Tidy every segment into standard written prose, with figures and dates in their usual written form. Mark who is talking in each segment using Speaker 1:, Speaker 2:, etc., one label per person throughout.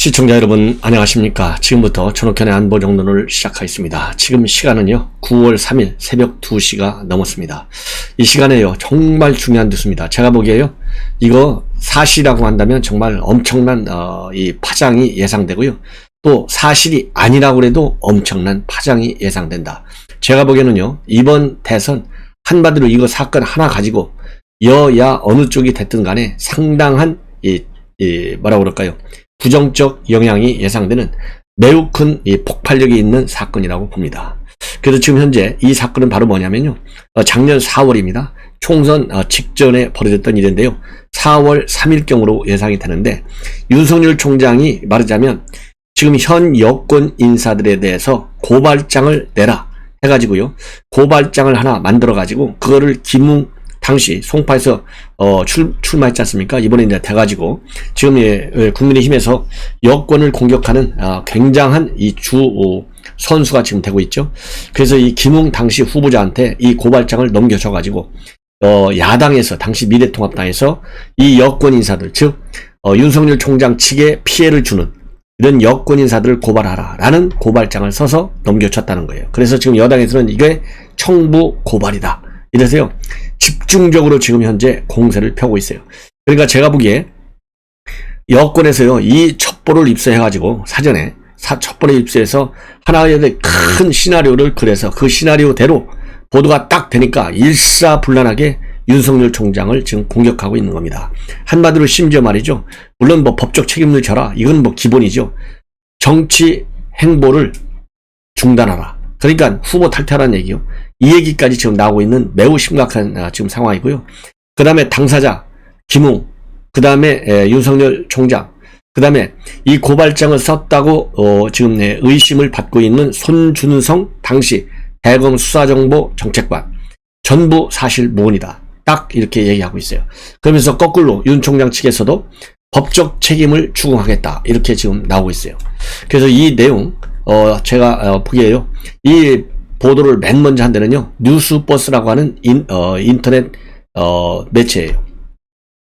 Speaker 1: 시청자 여러분 안녕하십니까. 지금부터 전옥현의 안보정론을 시작하겠습니다. 지금 시간은요 9월 3일 새벽 2시가 넘었습니다. 이 시간에요 정말 중요한 뉴스입니다. 제가 보기에요 이거 사실이라고 한다면 정말 엄청난 이 파장이 예상되고요, 또 사실이 아니라고 해도 엄청난 파장이 예상된다. 제가 보기에는요 이번 대선 한마디로 이거 사건 하나 가지고 여야 어느 쪽이 됐든 간에 상당한 뭐라고 그럴까요, 부정적 영향이 예상되는 매우 큰 폭발력이 있는 사건이라고 봅니다. 그래서 지금 현재 이 사건은 바로 뭐냐면요, 작년 4월입니다. 총선 직전에 벌어졌던 일인데요, 4월 3일경으로 예상이 되는데, 윤석열 총장이 말하자면 지금 현 여권 인사들에 대해서 고발장을 내라 해가지고요, 고발장을 하나 만들어가지고 그거를 김웅 당시 송파에서 출마했지 않습니까? 이번에 이제 돼가지고 지금 국민의힘에서 여권을 공격하는 굉장한 이 선수가 지금 되고 있죠. 그래서 이 김웅 당시 후보자한테 이 고발장을 넘겨줘가지고 야당에서, 당시 미래통합당에서 이 여권 인사들, 즉 윤석열 총장 측에 피해를 주는 이런 여권 인사들을 고발하라 라는 고발장을 써서 넘겨줬다는 거예요. 그래서 지금 여당에서는 이게 청부 고발이다 이래서요 집중적으로 지금 현재 공세를 펴고 있어요. 그러니까 제가 보기에 여권에서요 이 첩보를 입수해가지고 사전에 첩보를 입수해서 하나의 큰 시나리오를 그려서 그 시나리오대로 보도가 딱 되니까 일사불란하게 윤석열 총장을 지금 공격하고 있는 겁니다. 한마디로 심지어 말이죠, 물론 뭐 법적 책임을 져라 이건 뭐 기본이죠. 정치 행보를 중단하라, 그러니까 후보 탈퇴하라는 얘기요. 이 얘기까지 지금 나오고 있는 매우 심각한 지금 상황이고요. 그 다음에 당사자 김웅, 그 다음에 윤석열 총장, 그 다음에 이 고발장을 썼다고 지금 의심을 받고 있는 손준성 당시 대검 수사정보 정책관, 전부 사실 무근이다 딱 이렇게 얘기하고 있어요. 그러면서 거꾸로 윤 총장 측에서도 법적 책임을 추궁하겠다 이렇게 지금 나오고 있어요. 그래서 이 내용 제가 보기에요 이 보도를 맨 먼저 한 데는요 뉴스버스라고 하는 인터넷 매체예요.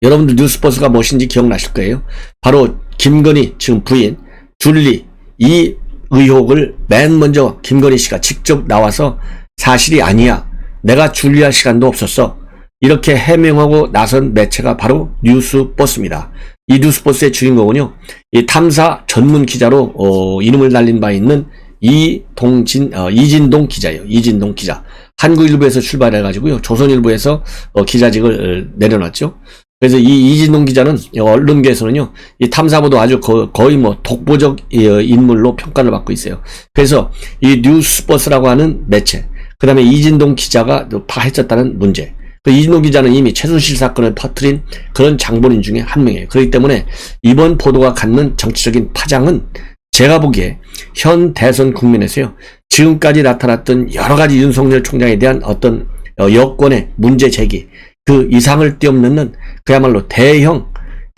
Speaker 1: 여러분들 뉴스버스가 무엇인지 기억나실 거예요. 바로 김건희 지금 부인 줄리, 이 의혹을 맨 먼저 김건희 씨가 직접 나와서 사실이 아니야, 내가 줄리할 시간도 없었어 이렇게 해명하고 나선 매체가 바로 뉴스버스입니다. 이 뉴스버스의 주인공은요 이 탐사 전문 기자로 이름을 날린 바 있는 이진동 기자예요. 이진동 기자. 한국일보에서 출발해가지고요 조선일보에서 기자직을 내려놨죠. 그래서 이 이진동 기자는 언론계에서는요 이 탐사보도 아주 거의 뭐 독보적 인물로 평가를 받고 있어요. 그래서 이 뉴스버스라고 하는 매체, 그 다음에 이진동 기자가 파헤쳤다는 문제, 그 이진동 기자는 이미 최순실 사건을 퍼뜨린 그런 장본인 중에 한 명이에요. 그렇기 때문에 이번 보도가 갖는 정치적인 파장은 제가 보기에 현 대선 국면에서요 지금까지 나타났던 여러가지 윤석열 총장에 대한 어떤 여권의 문제 제기 그 이상을 뛰어넘는 그야말로 대형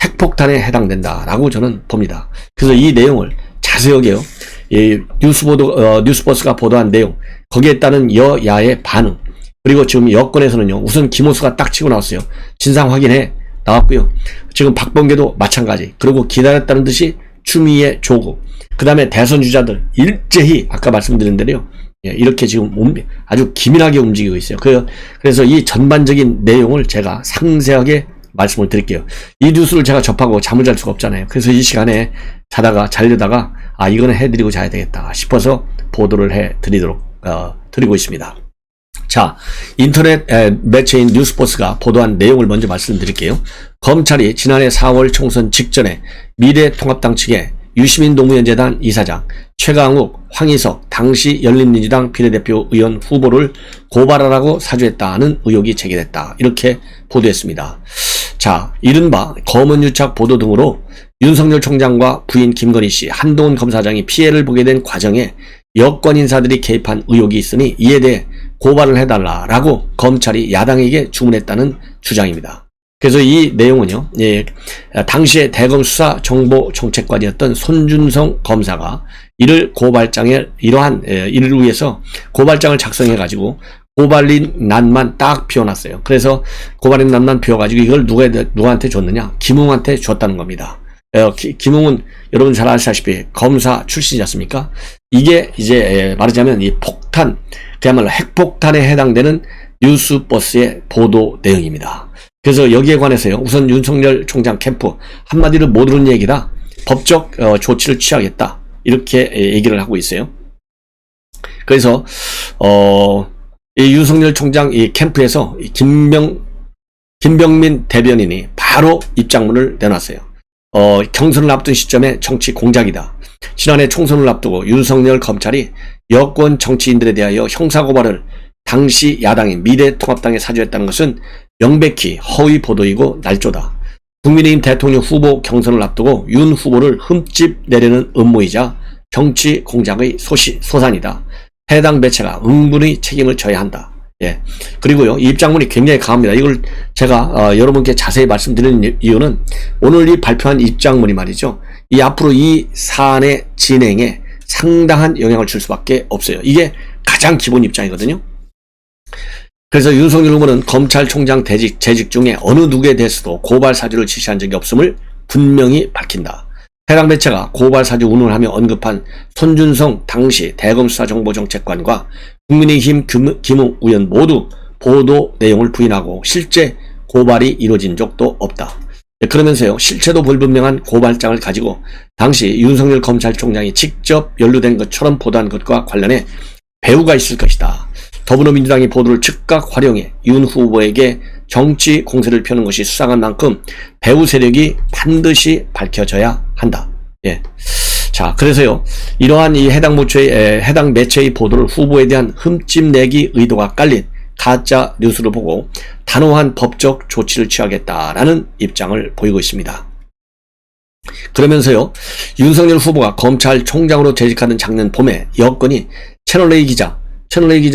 Speaker 1: 핵폭탄에 해당된다라고 저는 봅니다. 그래서 이 내용을 자세하게요 이 뉴스버스가 보도한 내용, 거기에 따른 여야의 반응, 그리고 지금 여권에서는요 우선 김호수가 딱 치고 나왔어요. 진상 확인해 나왔고요. 지금 박범계도 마찬가지. 그리고 기다렸다는 듯이 추미애 조국, 그 다음에 대선 주자들 일제히 아까 말씀드린 대로요 이렇게 지금 아주 기민하게 움직이고 있어요. 그래서 이 전반적인 내용을 제가 상세하게 말씀을 드릴게요. 이 뉴스를 제가 접하고 잠을 잘 수가 없잖아요. 그래서 이 시간에 자려다가 이거는 해드리고 자야 되겠다 싶어서 보도를 드리고 있습니다. 자, 인터넷 매체인 뉴스버스가 보도한 내용을 먼저 말씀드릴게요. 검찰이 지난해 4월 총선 직전에 미래통합당 측에 유시민 노무현재단 이사장, 최강욱, 황희석 당시 열린민주당 비례대표 의원 후보를 고발하라고 사주했다는 의혹이 제기됐다 이렇게 보도했습니다. 자, 이른바 검언유착 보도 등으로 윤석열 총장과 부인 김건희 씨, 한동훈 검사장이 피해를 보게 된 과정에 여권 인사들이 개입한 의혹이 있으니 이에 대해 고발을 해달라라고 검찰이 야당에게 주문했다는 주장입니다. 그래서 이 내용은요, 당시에 대검 수사 정보 정책관이었던 손준성 검사가 이를 고발장에 이러한 이를 위해서 고발장을 작성해 가지고 고발인 난만 딱 비워놨어요. 그래서 고발인 난만 비워가지고 이걸 누구한테 줬느냐? 김웅한테 줬다는 겁니다. 김웅은 여러분 잘 아시다시피 검사 출신이지 않습니까? 이게 이제 말하자면 이 폭탄, 그야말로 핵폭탄에 해당되는 뉴스버스의 보도 내용입니다. 그래서 여기에 관해서요, 우선 윤석열 총장 캠프 한마디로 못 들은 얘기다, 법적 조치를 취하겠다, 이렇게 얘기를 하고 있어요. 그래서 이 윤석열 총장 이 캠프에서 김병민 대변인이 바로 입장문을 내놨어요. 경선을 앞둔 시점에 정치 공작이다. 지난해 총선을 앞두고 윤석열 검찰이 여권 정치인들에 대하여 형사고발을 당시 야당인 미래통합당에 사주했다는 것은 명백히 허위 보도이고 날조다. 국민의힘 대통령 후보 경선을 앞두고 윤 후보를 흠집 내려는 음모이자 정치 공작의 소산이다. 해당 매체가 응분히 책임을 져야 한다. 예. 그리고요, 이 입장문이 굉장히 강합니다. 이걸 제가 여러분께 자세히 말씀드리는 이유는 오늘 이 발표한 입장문이 말이죠, 이 앞으로 이 사안의 진행에 상당한 영향을 줄 수밖에 없어요. 이게 가장 기본 입장이거든요. 그래서 윤석열 후보는 검찰총장 재직 중에 어느 누구에 대해서도 고발 사주를 지시한 적이 없음을 분명히 밝힌다. 해당 매체가 고발 사주 운운을 하며 언급한 손준성 당시 대검수사정보정책관과 국민의힘 김웅 의원 모두 보도 내용을 부인하고 실제 고발이 이루어진 적도 없다. 그러면서요, 실체도 불분명한 고발장을 가지고 당시 윤석열 검찰총장이 직접 연루된 것처럼 보도한 것과 관련해 배후가 있을 것이다. 더불어민주당이 보도를 즉각 활용해 윤 후보에게 정치 공세를 펴는 것이 수상한 만큼 배후 세력이 반드시 밝혀져야 한다. 예. 자, 그래서요, 이러한 이 해당 매체의 보도를 후보에 대한 흠집 내기 의도가 깔린 가짜 뉴스로 보고 단호한 법적 조치를 취하겠다라는 입장을 보이고 있습니다. 그러면서요, 윤석열 후보가 검찰총장으로 재직하는 작년 봄에 여권이 채널A 기자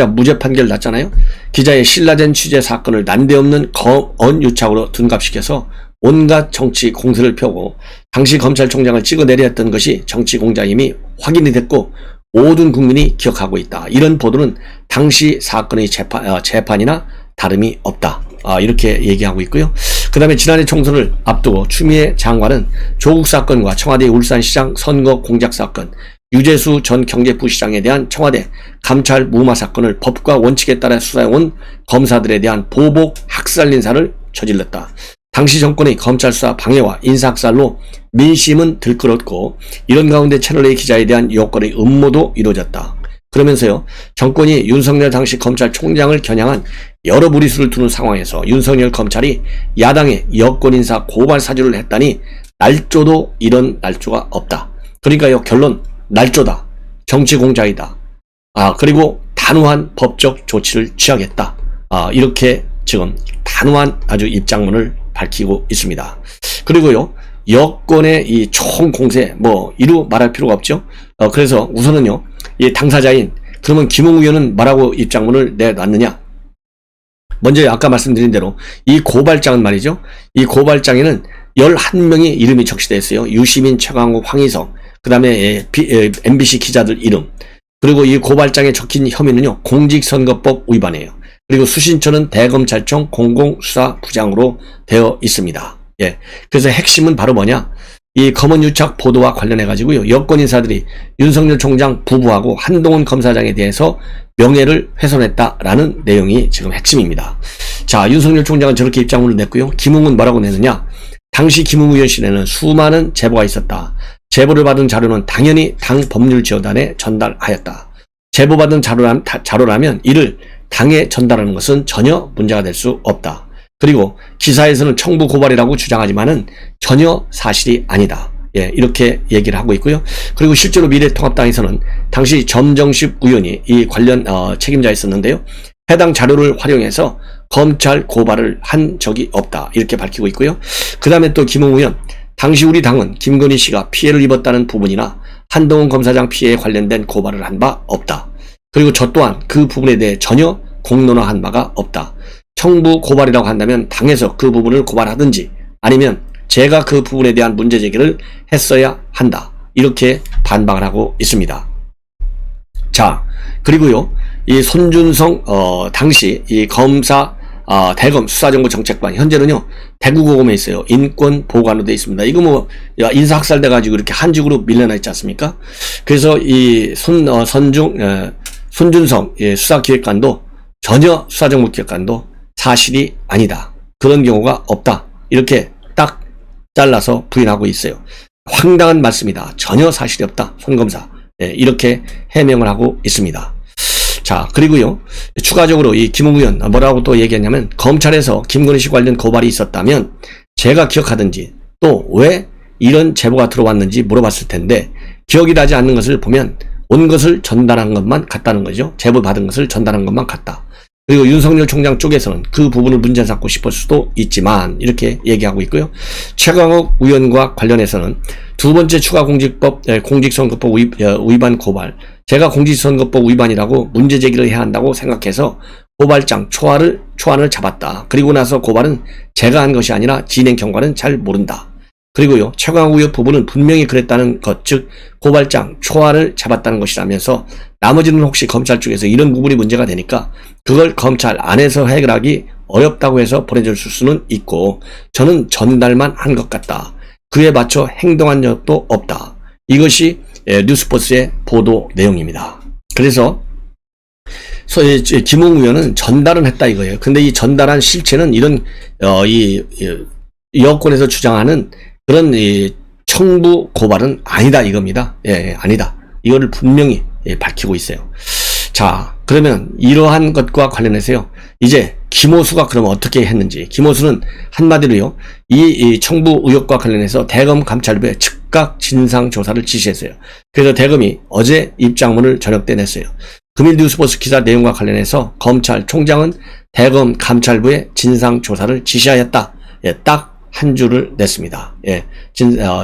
Speaker 1: 무죄 판결 났잖아요. 기자의 신라젠 취재 사건을 난데없는 언유착으로 둔갑시켜서 온갖 정치 공세를 펴고 당시 검찰총장을 찍어내려 했던 것이 정치 공작임이 확인이 됐고 모든 국민이 기억하고 있다. 이런 보도는 당시 사건의 재판이나 다름이 없다. 이렇게 얘기하고 있고요. 그 다음에 지난해 총선을 앞두고 추미애 장관은 조국 사건과 청와대 울산시장 선거 공작 사건, 유재수 전 경제부시장에 대한 청와대 감찰 무마 사건을 법과 원칙에 따라 수사해온 검사들에 대한 보복 학살 인사를 저질렀다. 당시 정권의 검찰 수사 방해와 인사학살로 민심은 들끓었고 이런 가운데 채널A 기자에 대한 여권의 음모도 이루어졌다. 그러면서요, 정권이 윤석열 당시 검찰총장을 겨냥한 여러 무리수를 두는 상황에서 윤석열 검찰이 야당의 여권 인사 고발 사주를 했다니 날조도 이런 날조가 없다. 그러니까요, 결론 날조다. 정치 공작이다. 그리고 단호한 법적 조치를 취하겠다. 이렇게 지금 단호한 아주 입장문을 밝히고 있습니다. 그리고요, 여권의 이 총공세 이루 말할 필요가 없죠. 그래서 우선은요, 이 당사자인 그러면 김웅 의원은 뭐라고 입장문을 내놨느냐. 먼저 아까 말씀드린 대로 이 고발장은 말이죠, 이 고발장에는 11명의 이름이 적시되어 있어요. 유시민, 최강욱, 황희성, 그 다음에 MBC 기자들 이름, 그리고 이 고발장에 적힌 혐의는요, 공직선거법 위반이에요. 그리고 수신처는 대검찰청 공공수사부장으로 되어 있습니다. 예. 그래서 핵심은 바로 뭐냐? 이 검언유착 보도와 관련해 가지고요, 여권 인사들이 윤석열 총장 부부하고 한동훈 검사장에 대해서 명예를 훼손했다라는 내용이 지금 핵심입니다. 자, 윤석열 총장은 저렇게 입장문을 냈고요. 김웅은 뭐라고 냈느냐? 당시 김웅 의원실에는 수많은 제보가 있었다. 제보를 받은 자료는 당연히 당 법률지원단에 전달하였다. 제보받은 자료라면 이를 당에 전달하는 것은 전혀 문제가 될 수 없다. 그리고 기사에서는 청부 고발이라고 주장하지만은 전혀 사실이 아니다. 예, 이렇게 얘기를 하고 있고요. 그리고 실제로 미래통합당에서는 당시 점정식 의원이 이 관련 책임자였었는데요, 해당 자료를 활용해서 검찰 고발을 한 적이 없다. 이렇게 밝히고 있고요. 그 다음에 또 김웅 의원, 당시 우리 당은 김건희 씨가 피해를 입었다는 부분이나 한동훈 검사장 피해에 관련된 고발을 한 바 없다. 그리고 저 또한 그 부분에 대해 전혀 공론화한 바가 없다. 청부 고발이라고 한다면 당에서 그 부분을 고발하든지 아니면 제가 그 부분에 대한 문제 제기를 했어야 한다. 이렇게 반박을 하고 있습니다. 자, 그리고요, 이 손준성 당시 이 검사 대검 수사정보정책관, 현재는요 대구고검에 있어요. 인권보관으로 되어 있습니다. 이거 뭐 인사학살 돼가지고 이렇게 한직으로 밀려나 있지 않습니까? 그래서 이 손준성 수사기획관도 전혀 수사정보기획관도 사실이 아니다, 그런 경우가 없다, 이렇게 딱 잘라서 부인하고 있어요. 황당한 말씀이다, 전혀 사실이 없다, 손검사 이렇게 해명을 하고 있습니다. 자, 그리고요 추가적으로 이 김웅 의원 뭐라고 또 얘기했냐면, 검찰에서 김건희 씨 관련 고발이 있었다면 제가 기억하든지 또 왜 이런 제보가 들어왔는지 물어봤을 텐데, 기억이 나지 않는 것을 보면 온 것을 전달한 것만 같다는 거죠. 제보 받은 것을 전달한 것만 같다. 그리고 윤석열 총장 쪽에서는 그 부분을 문제 삼고 싶을 수도 있지만 이렇게 얘기하고 있고요. 최강욱 의원과 관련해서는 두 번째 추가 공직선거법 위반 고발, 제가 공직선거법 위반이라고 문제 제기를 해야 한다고 생각해서 고발장 초안을 잡았다. 그리고 나서 고발은 제가 한 것이 아니라 진행 경과는 잘 모른다. 그리고요 최강욱 의원 부부는 분명히 그랬다는 것, 즉 고발장 초안을 잡았다는 것이라면서 나머지는 혹시 검찰 쪽에서 이런 부분이 문제가 되니까 그걸 검찰 안에서 해결하기 어렵다고 해서 보내줄 수는 있고, 저는 전달만 한 것 같다, 그에 맞춰 행동한 적도 없다. 이것이 뉴스포스의 보도 내용입니다. 그래서 김웅 의원은 전달은 했다 이거예요. 근데 이 전달한 실체는 이런 이 여권에서 주장하는 그런 이 청부 고발은 아니다 이겁니다. 아니다. 이거를 분명히 밝히고 있어요. 자, 그러면 이러한 것과 관련해서요, 이제 김호수가 그러면 어떻게 했는지. 김호수는 한마디로요, 이 청부 의혹과 관련해서 대검 감찰부에 즉각 진상조사를 지시했어요. 그래서 대검이 어제 입장문을 저녁 때 냈어요. 금일 뉴스포스 기사 내용과 관련해서 검찰총장은 대검 감찰부에 진상조사를 지시하였다. 딱 한 줄을 냈습니다.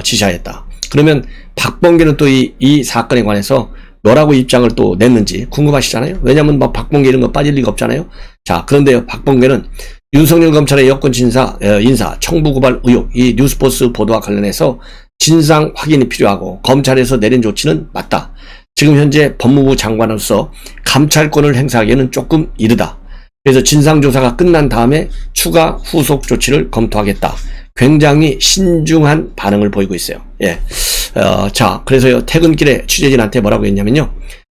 Speaker 1: 지시하였다. 그러면 박범계는 또 이 사건에 관해서 뭐라고 입장을 또 냈는지 궁금하시잖아요. 왜냐면 뭐 박범계 이런 거 빠질 리가 없잖아요. 자, 그런데요, 박범계는 윤석열 검찰의 여권 인사 청부 고발 의혹, 이 뉴스포스 보도와 관련해서 진상 확인이 필요하고 검찰에서 내린 조치는 맞다. 지금 현재 법무부 장관으로서 감찰권을 행사하기에는 조금 이르다. 그래서 진상조사가 끝난 다음에 추가 후속 조치를 검토하겠다. 굉장히 신중한 반응을 보이고 있어요. 자, 그래서요, 퇴근길에 취재진한테 뭐라고 했냐면요,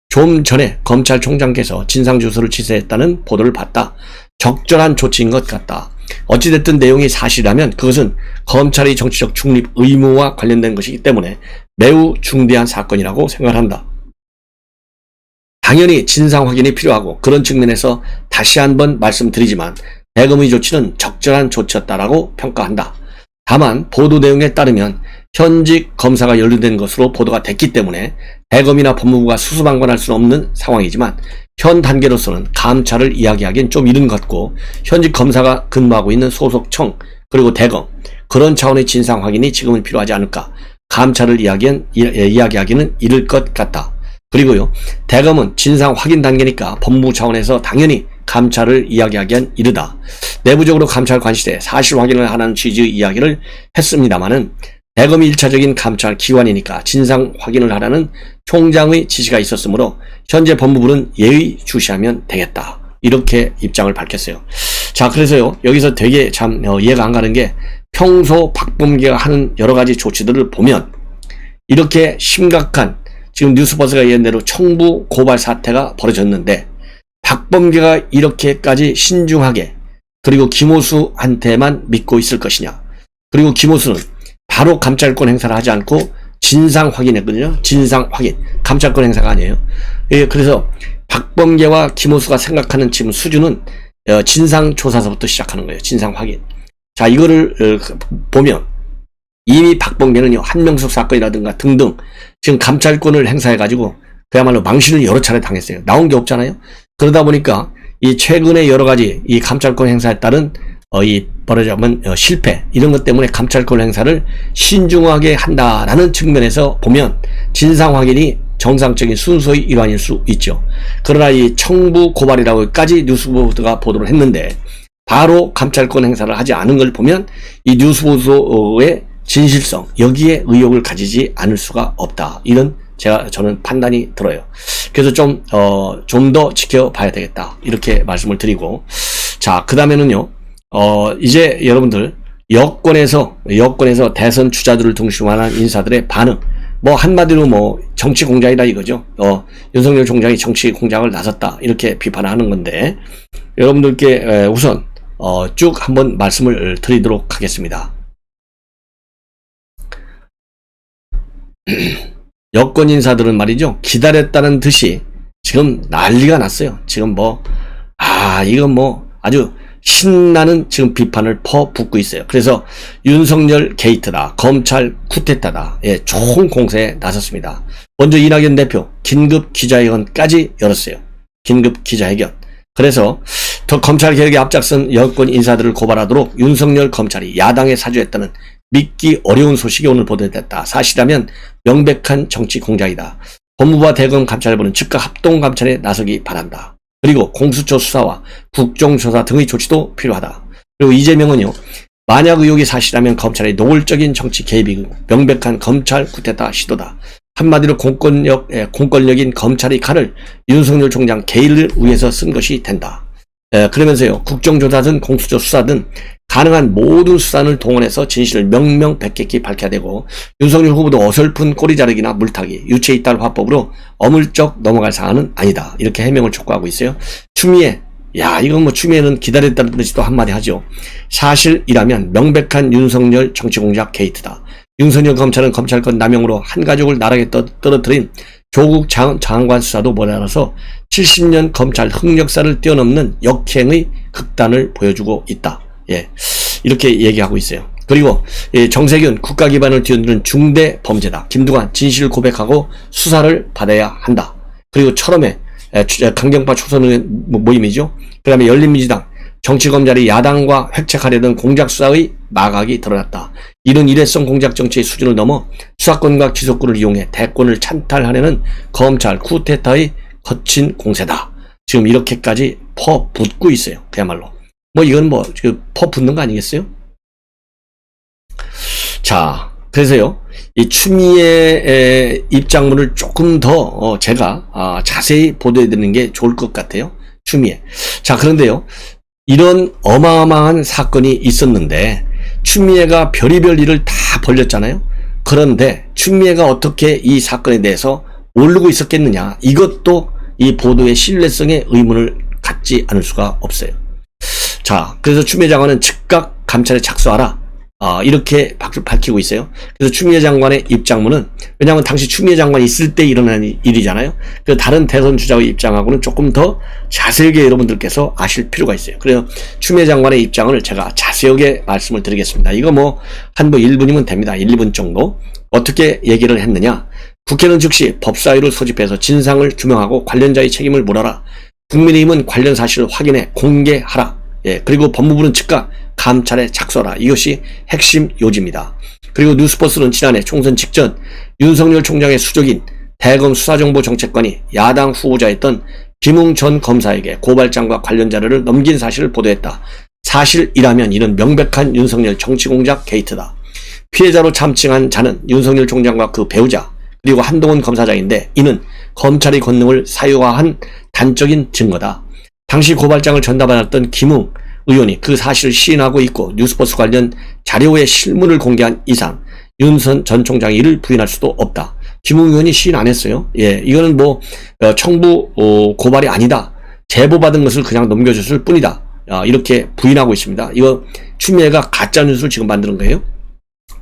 Speaker 1: 좀 전에 검찰총장께서 진상조사를 지시했다는 보도를 봤다. 적절한 조치인 것 같다. 어찌됐든 내용이 사실이라면 그것은 검찰의 정치적 중립 의무와 관련된 것이기 때문에 매우 중대한 사건이라고 생각한다. 당연히 진상 확인이 필요하고, 그런 측면에서 다시 한번 말씀드리지만 대검의 조치는 적절한 조치였다라고 평가한다. 다만 보도 내용에 따르면 현직 검사가 연루된 것으로 보도가 됐기 때문에 대검이나 법무부가 수수방관할 수는 없는 상황이지만, 현 단계로서는 감찰을 이야기하기엔 좀 이른 것 같고, 현직 검사가 근무하고 있는 소속청 그리고 대검, 그런 차원의 진상 확인이 지금은 필요하지 않을까. 감찰을 이야기하기는 이를 것 같다. 그리고요, 대검은 진상 확인 단계니까 법무부 차원에서 당연히 감찰을 이야기하기엔 이르다. 내부적으로 감찰 관실에 사실 확인을 하라는 취지의 이야기를 했습니다마는, 대검이 1차적인 감찰 기관이니까 진상 확인을 하라는 총장의 지시가 있었으므로 현재 법무부는 예의 주시하면 되겠다. 이렇게 입장을 밝혔어요. 자, 그래서요, 여기서 되게 참 이해가 안 가는 게, 평소 박범계가 하는 여러 가지 조치들을 보면 이렇게 심각한, 지금 뉴스버스가 얘기한 대로 청부 고발 사태가 벌어졌는데 박범계가 이렇게까지 신중하게, 그리고 김호수한테만 믿고 있을 것이냐. 그리고 김호수는 바로 감찰권 행사를 하지 않고 진상 확인했거든요. 진상 확인. 감찰권 행사가 아니에요. 그래서 박범계와 김호수가 생각하는 지금 수준은 진상조사서부터 시작하는 거예요. 진상 확인. 자, 이거를 보면 이미 박범계는요, 한명숙 사건이라든가 등등 지금 감찰권을 행사해가지고 그야말로 망신을 여러 차례 당했어요. 나온 게 없잖아요. 그러다 보니까 이 최근에 여러 가지 이 감찰권 행사에 따른 말하자면 실패, 이런 것 때문에 감찰권 행사를 신중하게 한다라는 측면에서 보면 진상 확인이 정상적인 순서의 일환일 수 있죠. 그러나 이 청부 고발이라고까지 뉴스보드가 보도를 했는데 바로 감찰권 행사를 하지 않은 걸 보면 이 뉴스보도의 진실성, 여기에 의혹을 가지지 않을 수가 없다. 이런 저는 판단이 들어요. 그래서 좀 더 지켜봐야 되겠다. 이렇게 말씀을 드리고, 자, 그 다음에는요, 이제 여러분들, 여권에서 대선 주자들을 중심으로 인사들의 반응. 뭐, 한마디로 뭐, 정치 공작이다 이거죠. 윤석열 총장이 정치 공작을 나섰다. 이렇게 비판하는 건데, 여러분들께 우선, 쭉 한번 말씀을 드리도록 하겠습니다. 여권 인사들은 말이죠. 기다렸다는 듯이 지금 난리가 났어요. 지금 이건 뭐, 아주 신나는 지금 비판을 퍼붓고 있어요. 그래서 윤석열 게이트다, 검찰 쿠데타다, 예, 좋은 공세에 나섰습니다. 먼저 이낙연 대표 긴급 기자회견까지 열었어요. 긴급 기자회견. 그래서 더 검찰 개혁에 앞장선 여권 인사들을 고발하도록 윤석열 검찰이 야당에 사주했다는 믿기 어려운 소식이 오늘 보도됐다. 사실이라면 명백한 정치 공작이다. 법무부와 대검 감찰부는 즉각 합동 감찰에 나서기 바란다. 그리고 공수처 수사와 국정조사 등의 조치도 필요하다. 그리고 이재명은요, 만약 의혹이 사실이라면 검찰의 노골적인 정치 개입이고 명백한 검찰 쿠데타 시도다. 한마디로 공권력인 검찰의 칼을 윤석열 총장 개인을 위해서 쓴 것이 된다. 그러면서요, 국정조사든 공수처 수사든 가능한 모든 수단을 동원해서 진실을 명명백백히 밝혀야 되고, 윤석열 후보도 어설픈 꼬리 자르기나 물타기, 유체이탈 화법으로 어물쩍 넘어갈 사안은 아니다. 이렇게 해명을 촉구하고 있어요. 추미애, 이건 뭐 추미애는 기다렸다는 듯이 또 한마디 하죠. 사실이라면 명백한 윤석열 정치공작 게이트다. 윤석열 검찰은 검찰권 남용으로 한 가족을 나락에 떨어뜨린 조국 장관 수사도 모자라서 70년 검찰 흑역사를 뛰어넘는 역행의 극단을 보여주고 있다. 예, 이렇게 얘기하고 있어요. 그리고 정세균 국가 기반을 뒤흔드는 중대 범죄다. 김두관 진실을 고백하고 수사를 받아야 한다. 그리고 철험의 강경파 초선 모임이죠. 그 다음에 열린민주당 정치검찰이 야당과 획책하려던 공작수사의 마각이 드러났다. 이런 일회성 공작 정치의 수준을 넘어 수사권과 기소권을 이용해 대권을 찬탈하려는 검찰 쿠데타의 거친 공세다. 지금 이렇게까지 퍼붓고 있어요. 그야말로. 이건 퍼붓는 거 아니겠어요? 자, 그래서요, 이 추미애 입장문을 조금 더 제가 자세히 보도해드리는 게 좋을 것 같아요. 추미애. 자, 그런데요, 이런 어마어마한 사건이 있었는데 추미애가 별의별 일을 다 벌렸잖아요. 그런데 추미애가 어떻게 이 사건에 대해서 모르고 있었겠느냐, 이것도 이 보도의 신뢰성에 의문을 갖지 않을 수가 없어요. 자, 그래서 추미애 장관은 즉각 감찰에 착수하라, 이렇게 밝히고 있어요. 그래서 추미애 장관의 입장문은, 왜냐하면 당시 추미애 장관이 있을 때 일어난 일이잖아요. 그래서 다른 대선 주자의 입장하고는 조금 더 자세하게 여러분들께서 아실 필요가 있어요. 그래서 추미애 장관의 입장을 제가 자세하게 말씀을 드리겠습니다. 이거 한 1분이면 됩니다. 1, 2분 정도. 어떻게 얘기를 했느냐. 국회는 즉시 법사위를 소집해서 진상을 규명하고 관련자의 책임을 물어라. 국민의힘은 관련 사실을 확인해 공개하라. 예, 그리고 법무부는 즉각 감찰에 착수하라. 이것이 핵심 요지입니다. 그리고 뉴스포스는 지난해 총선 직전 윤석열 총장의 수적인 대검 수사정보정책관이 야당 후보자였던 김웅 전 검사에게 고발장과 관련 자료를 넘긴 사실을 보도했다. 사실이라면 이는 명백한 윤석열 정치공작 게이트다. 피해자로 참칭한 자는 윤석열 총장과 그 배우자 그리고 한동훈 검사장인데, 이는 검찰의 권능을 사유화한 단적인 증거다. 당시 고발장을 전달받았던 김웅 의원이 그 사실을 시인하고 있고 뉴스포스 관련 자료의 실물을 공개한 이상 윤 전 총장이 이를 부인할 수도 없다. 김웅 의원이 시인 안 했어요. 예, 이거는 청부 고발이 아니다. 제보받은 것을 그냥 넘겨줬을 뿐이다. 이렇게 부인하고 있습니다. 이거 추미애가 가짜 뉴스를 지금 만드는 거예요.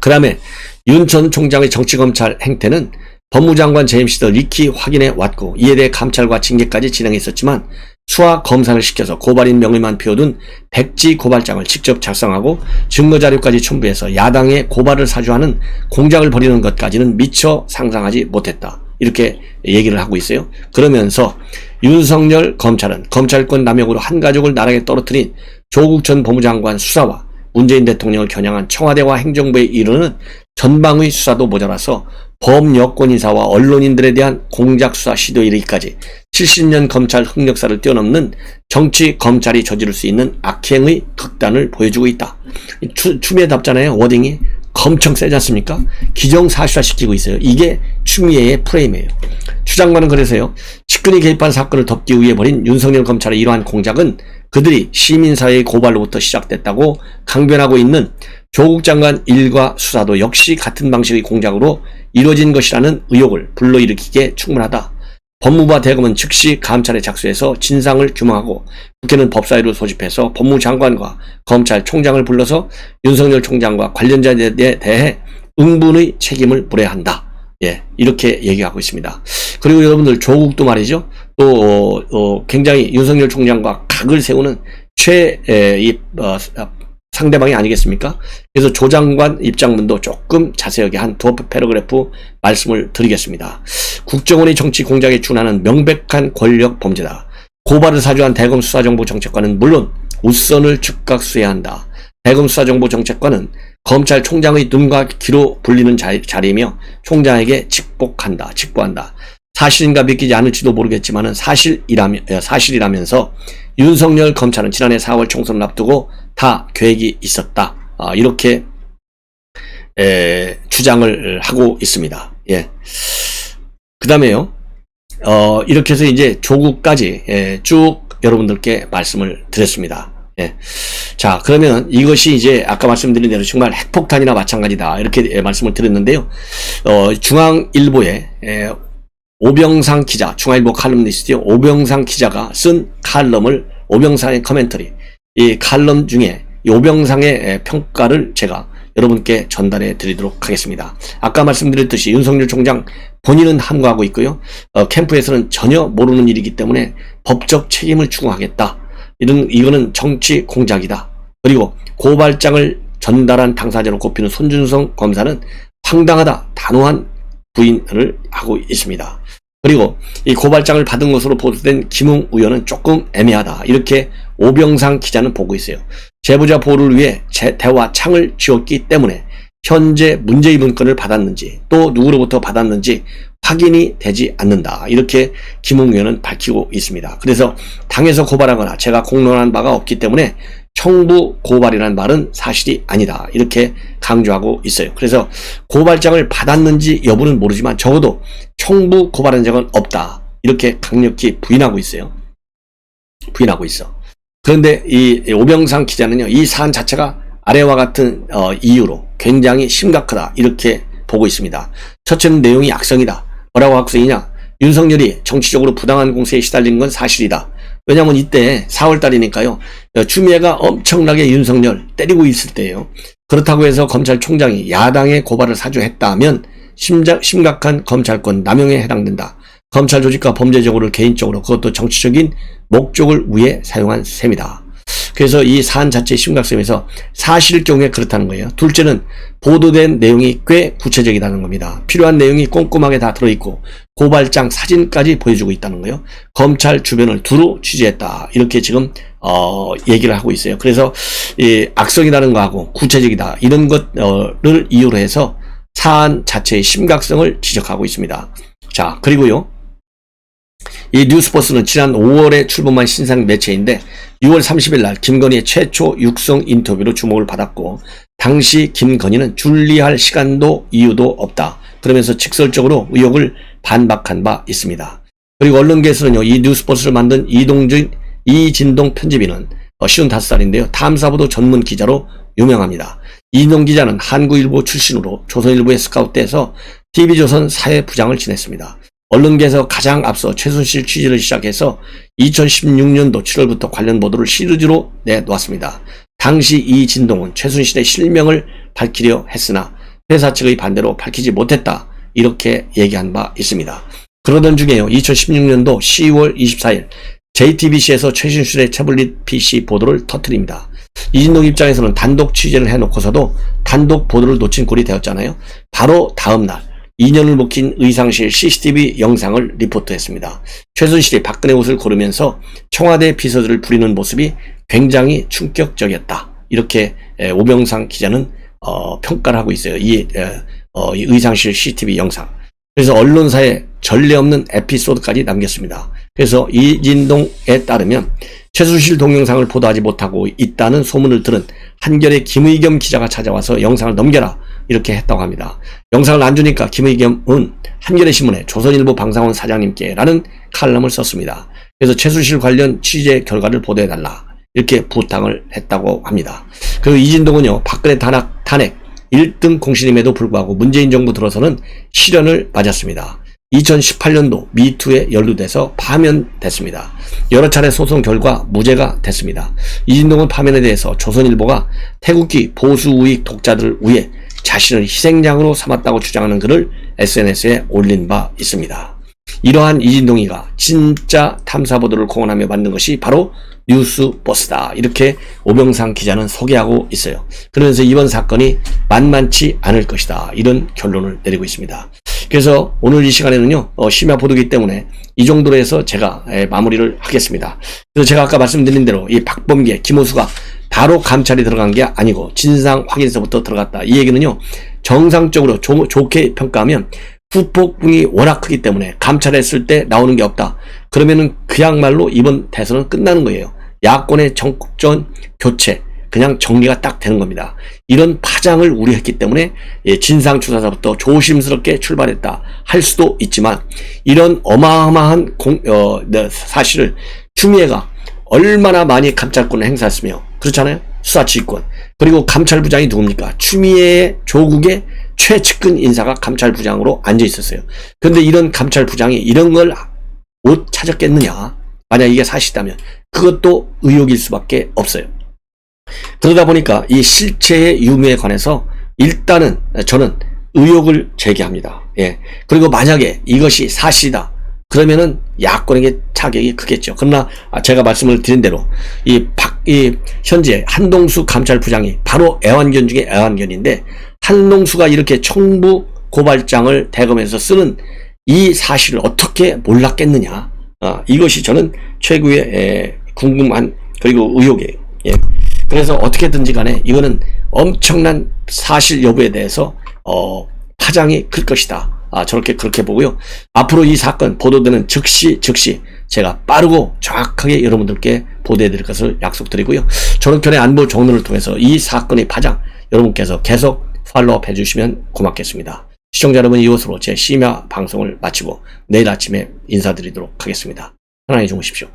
Speaker 1: 그 다음에 윤 전 총장의 정치검찰 행태는 법무장관 재임 시절 익히 확인해 왔고, 이에 대해 감찰과 징계까지 진행했었지만 수화 검사를 시켜서 고발인 명의만 비워둔 백지 고발장을 직접 작성하고 증거자료까지 첨부해서 야당의 고발을 사주하는 공작을 벌이는 것까지는 미처 상상하지 못했다. 이렇게 얘기를 하고 있어요. 그러면서 윤석열 검찰은 검찰권 남용으로 한 가족을 나락에 떨어뜨린 조국 전 법무장관 수사와 문재인 대통령을 겨냥한 청와대와 행정부에 이르는 전방의 수사도 모자라서 범여권 인사와 언론인들에 대한 공작 수사 시도에 이르기까지 70년 검찰 흑역사를 뛰어넘는 정치 검찰이 저지를 수 있는 악행의 극단을 보여주고 있다. 추미애 답잖아요. 워딩이 엄청 세지 않습니까? 기정사실화시키고 있어요. 이게 추미애의 프레임이에요. 추 장관은 그래서요, 측근이 개입한 사건을 덮기 위해 벌인 윤석열 검찰의 이러한 공작은 그들이 시민사회의 고발로부터 시작됐다고 강변하고 있는 조국 장관 일과 수사도 역시 같은 방식의 공작으로 이루어진 것이라는 의혹을 불러일으키기에 충분하다. 법무부와 대검은 즉시 감찰에 착수해서 진상을 규명하고 국회는 법사위를 소집해서 법무장관과 검찰총장을 불러서 윤석열 총장과 관련자에 대해 응분의 책임을 물어야 한다. 예, 이렇게 얘기하고 있습니다. 그리고 여러분들 조국도 말이죠. 또 굉장히 윤석열 총장과 각을 세우는 상대방이 아니겠습니까? 그래서 조 장관 입장문도 조금 자세하게 한 두어 패러그래프 말씀을 드리겠습니다. 국정원의 정치 공작에 준하는 명백한 권력 범죄다. 고발을 사주한 대검 수사정보정책관은 물론 우선을 즉각 수해야 한다. 대검 수사정보정책관은 검찰총장의 눈과 귀로 불리는 자리이며 총장에게 직보한다. 사실인가 믿기지 않을지도 모르겠지만 사실이라면서 윤석열 검찰은 지난해 4월 총선을 앞두고 다 계획이 있었다. 이렇게 주장을 하고 있습니다. 예. 그 다음에요. 이렇게 해서 이제 조국까지 쭉 여러분들께 말씀을 드렸습니다. 예. 자, 그러면 이것이 이제 아까 말씀드린 대로 정말 핵폭탄이나 마찬가지다. 이렇게 말씀을 드렸는데요. 중앙일보에 오병상 기자, 중앙일보 칼럼니스트 오병상 기자가 쓴 칼럼을 오병상의 커멘터리, 이 칼럼 중에 이 오병상의 평가를 제가 여러분께 전달해 드리도록 하겠습니다. 아까 말씀드렸듯이 윤석열 총장 본인은 함구하고 있고요. 캠프에서는 전혀 모르는 일이기 때문에 법적 책임을 추구하겠다. 이거는 정치 공작이다. 그리고 고발장을 전달한 당사자로 꼽히는 손준성 검사는 황당하다, 단호한 부인을 하고 있습니다. 그리고 이 고발장을 받은 것으로 보도된 김웅 의원은 조금 애매하다. 이렇게 오병상 기자는 보고 있어요. 제보자 보호를 위해 대화 창을 쥐었기 때문에 현재 문재인 문건을 받았는지 또 누구로부터 받았는지 확인이 되지 않는다. 이렇게 김웅 의원은 밝히고 있습니다. 그래서 당에서 고발하거나 제가 공론한 바가 없기 때문에 청부 고발이라는 말은 사실이 아니다. 이렇게 강조하고 있어요. 그래서 고발장을 받았는지 여부는 모르지만 적어도 청부 고발한 적은 없다. 이렇게 강력히 부인하고 있어요. 부인하고 있어. 그런데 이 오병상 기자는요, 이 사안 자체가 아래와 같은 이유로 굉장히 심각하다. 이렇게 보고 있습니다. 첫째는 내용이 악성이다. 뭐라고 악성이냐? 윤석열이 정치적으로 부당한 공세에 시달린 건 사실이다. 왜냐하면 이때 4월달이니까요. 추미애가 엄청나게 윤석열 때리고 있을 때예요. 그렇다고 해서 검찰총장이 야당의 고발을 사주했다면 심각한 검찰권 남용에 해당된다. 검찰 조직과 범죄적으로 개인적으로 그것도 정치적인 목적을 위해 사용한 셈이다. 그래서 이 사안 자체의 심각성에서 사실일 경우에 그렇다는 거예요. 둘째는 보도된 내용이 꽤 구체적이라는 겁니다. 필요한 내용이 꼼꼼하게 다 들어있고 고발장 사진까지 보여주고 있다는 거예요. 검찰 주변을 두루 취재했다. 이렇게 지금 얘기를 하고 있어요. 그래서 이 악성이라는 거하고 구체적이다. 이런 것을 이유로 해서 사안 자체의 심각성을 지적하고 있습니다. 자, 그리고요. 이 뉴스포스는 지난 5월에 출범한 신상 매체인데 6월 30일 날 김건희의 최초 육성 인터뷰로 주목을 받았고 당시 김건희는 준리할 시간도 이유도 없다. 그러면서 직설적으로 의혹을 반박한 바 있습니다. 그리고 언론계에서는요. 이 뉴스포스를 만든 이진동 편집인은 55살인데요. 탐사보도 전문 기자로 유명합니다. 이진동 기자는 한국일보 출신으로 조선일보에 스카웃돼서 TV조선 사회부장을 지냈습니다. 언론계에서 가장 앞서 최순실 취재를 시작해서 2016년도 7월부터 관련 보도를 시리즈로 내놓았습니다. 당시 이진동은 최순실의 실명을 밝히려 했으나 회사 측의 반대로 밝히지 못했다. 이렇게 얘기한 바 있습니다. 그러던 중에요. 2016년도 10월 24일 JTBC에서 최순실의 태블릿 PC 보도를 터뜨립니다. 이진동 입장에서는 단독 취재를 해놓고서도 단독 보도를 놓친 꼴이 되었잖아요. 바로 다음날 2년을 묵힌 의상실 CCTV 영상을 리포트했습니다. 최순실이 박근혜 옷을 고르면서 청와대 비서들을 부리는 모습이 굉장히 충격적이었다. 이렇게 오병상 기자는 평가를 하고 있어요. 이 의상실 CCTV 영상. 그래서 언론사에 전례 없는 에피소드까지 남겼습니다. 그래서 이진동에 따르면 최순실 동영상을 보도하지 못하고 있다는 소문을 들은 한겨레 김의겸 기자가 찾아와서 영상을 넘겨라. 이렇게 했다고 합니다. 영상을 안 주니까 김의겸은 한겨레신문에 조선일보 방상훈 사장님께 라는 칼럼을 썼습니다. 그래서 최순실 관련 취재 결과를 보도해달라. 이렇게 부탁을 했다고 합니다. 그리고 이진동은요, 박근혜 탄핵 1등 공신임에도 불구하고 문재인 정부 들어서는 실현을 맞았습니다. 2018년도 미투에 연루돼서 파면됐습니다. 여러 차례 소송 결과 무죄가 됐습니다. 이진동은 파면에 대해서 조선일보가 태극기 보수 우익 독자들을 위해 자신을 희생양으로 삼았다고 주장하는 글을 SNS에 올린 바 있습니다. 이러한 이진동이가 진짜 탐사보도를 공언하며 만든 것이 바로 뉴스버스다, 이렇게 오병상 기자는 소개하고 있어요. 그러면서 이번 사건이 만만치 않을 것이다, 이런 결론을 내리고 있습니다. 그래서 오늘 이 시간에는요, 심야 보도기 때문에 이 정도로 해서 제가 마무리를 하겠습니다. 그래서 제가 아까 말씀드린 대로 이 박범계, 김호수가 바로 감찰이 들어간 게 아니고 진상 확인서부터 들어갔다, 이 얘기는요, 정상적으로 좋게 평가하면 후폭풍이 워낙 크기 때문에 감찰했을 때 나오는 게 없다, 그러면은 그야말로 이번 대선은 끝나는 거예요. 야권의 정권 교체, 그냥 정리가 딱 되는 겁니다. 이런 파장을 우려했기 때문에 진상조사서부터 조심스럽게 출발했다 할 수도 있지만, 이런 어마어마한 사실을 추미애가 얼마나 많이 감찰권을 행사했으며, 그렇잖아요, 수사지휘권. 그리고 감찰부장이 누굽니까? 추미애의 조국의 최측근 인사가 감찰부장으로 앉아 있었어요. 그런데 이런 감찰부장이 이런 걸 못 찾았겠느냐, 만약 이게 사실이라면 그것도 의혹일 수밖에 없어요. 그러다 보니까 이 실체의 유무에 관해서 일단은 저는 의혹을 제기합니다. 예. 그리고 만약에 이것이 사실이다, 그러면은 야권에게 타격이 크겠죠. 그러나 제가 말씀을 드린 대로 현재 한동수 감찰부장이 바로 애완견 중에 애완견인데, 한동수가 이렇게 청부 고발장을 대검에서 쓰는 이 사실을 어떻게 몰랐겠느냐, 이것이 저는 최고의 궁금한 그리고 의혹이에요. 예. 그래서 어떻게든지 간에 이거는 엄청난 사실 여부에 대해서 파장이 클 것이다, 그렇게 보고요. 앞으로 이 사건 보도되는 즉시 제가 빠르고 정확하게 여러분들께 보도해 드릴 것을 약속드리고요. 전원편의 안보 정론을 통해서 이 사건의 파장 여러분께서 계속 팔로우업 해주시면 고맙겠습니다. 시청자 여러분, 이것으로 제 심야 방송을 마치고 내일 아침에 인사드리도록 하겠습니다. 편안히 주무십시오.